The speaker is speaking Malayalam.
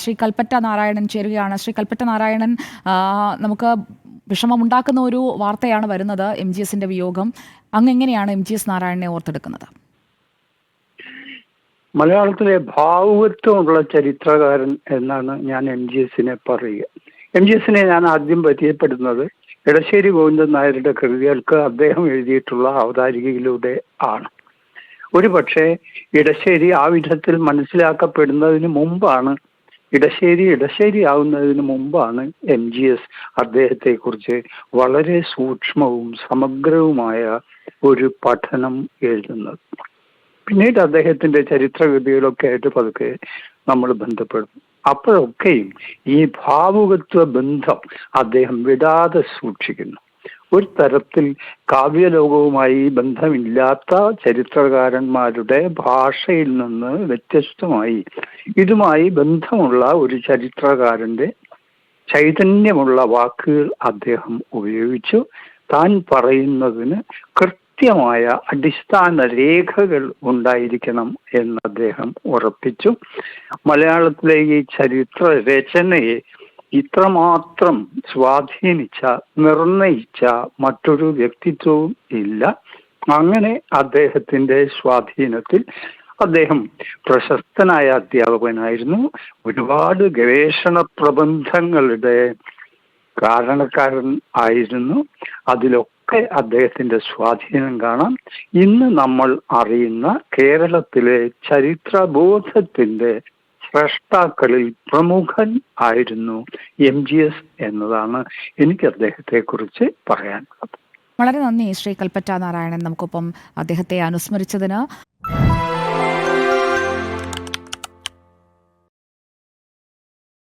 ശ്രീ കൽപ്പറ്റ നാരായണൻ ചേരുകയാണ്. ശ്രീ കൽപ്പറ്റ നാരായണൻ, നമുക്ക് വിഷമമുണ്ടാക്കുന്ന ഒരു വാർത്തയാണ് വരുന്നത്, MGSന്റെ വിയോഗം. അങ്ങ് എങ്ങനെയാണ് MGS നാരായണനെ ഓർത്തെടുക്കുന്നത്? മലയാളത്തിലെ ഭാവുകത്വമുള്ള ചരിത്രകാരൻ എന്നാണ് ഞാൻ MGSനെ പറയുക. MGSനെ ഞാൻ ആദ്യം പരിചയപ്പെടുന്നത് എടശ്ശേരി ഗോവിന്ദൻ നായരുടെ കൃതികൾക്ക് അദ്ദേഹം എഴുതിയിട്ടുള്ള അവതാരികയിലൂടെ ആണ്. ഒരു പക്ഷേ ഇടശ്ശേരി ആ വിധത്തിൽ മനസ്സിലാക്കപ്പെടുന്നതിന് മുമ്പാണ്, ഇടശ്ശേരി ആവുന്നതിന് മുമ്പാണ് MGS അദ്ദേഹത്തെക്കുറിച്ച് വളരെ സൂക്ഷ്മവും സമഗ്രവുമായ ഒരു പഠനം എഴുതുന്നത്. പിന്നീട് അദ്ദേഹത്തിന്റെ ചരിത്രകൃതികളൊക്കെ ആയിട്ട് പതുക്കെ നമ്മൾ ബന്ധപ്പെടും. അപ്പോഴൊക്കെയും ഈ ഭാവുകത്വ ബന്ധം അദ്ദേഹം വിടാതെ സൂക്ഷിക്കുന്നു. ഒരു തരത്തിൽ കാവ്യലോകവുമായി ബന്ധമില്ലാത്ത ചരിത്രകാരന്മാരുടെ ഭാഷയിൽ നിന്ന് വ്യത്യസ്തമായി ഇതുമായി ബന്ധമുള്ള ഒരു ചരിത്രകാരന്റെ ചൈതന്യമുള്ള വാക്കുകൾ അദ്ദേഹം ഉപയോഗിച്ചു. താൻ പറയുന്നതിന് കൃത്യമായ അടിസ്ഥാന രേഖകൾ ഉണ്ടായിരിക്കണം എന്ന് അദ്ദേഹം ഉറപ്പിച്ചു. മലയാളത്തിലെ ഈ ചരിത്ര രചനയെ ഇത്രമാത്രം സ്വാധീനിച്ച, നിർണയിച്ച മറ്റൊരു വ്യക്തിത്വവും ഇല്ല. അങ്ങനെ അദ്ദേഹത്തിന്റെ സ്വാധീനത്തിൽ അദ്ദേഹം പ്രശസ്തനായ അധ്യാപകനായിരുന്നു. ഒരുപാട് ഗവേഷണ പ്രബന്ധങ്ങളുടെ കാരണക്കാരൻ ആയിരുന്നു. അതിലൊക്കെ അദ്ദേഹത്തിന്റെ സ്വാധീനം കാണാം. ഇന്ന് നമ്മൾ അറിയുന്ന കേരളത്തിലെ ചരിത്രബോധത്തിന്റെ സ്രഷ്ടാക്കളിൽ പ്രമുഖൻ ആയിരുന്നു MGS എന്നതാണ് എനിക്ക് അദ്ദേഹത്തെ കുറിച്ച് പറയാനുള്ളത്. വളരെ നന്ദി ശ്രീ കൽപ്പറ്റ നാരായണൻ, നമുക്കൊപ്പം അദ്ദേഹത്തെ അനുസ്മരിച്ചതിന്.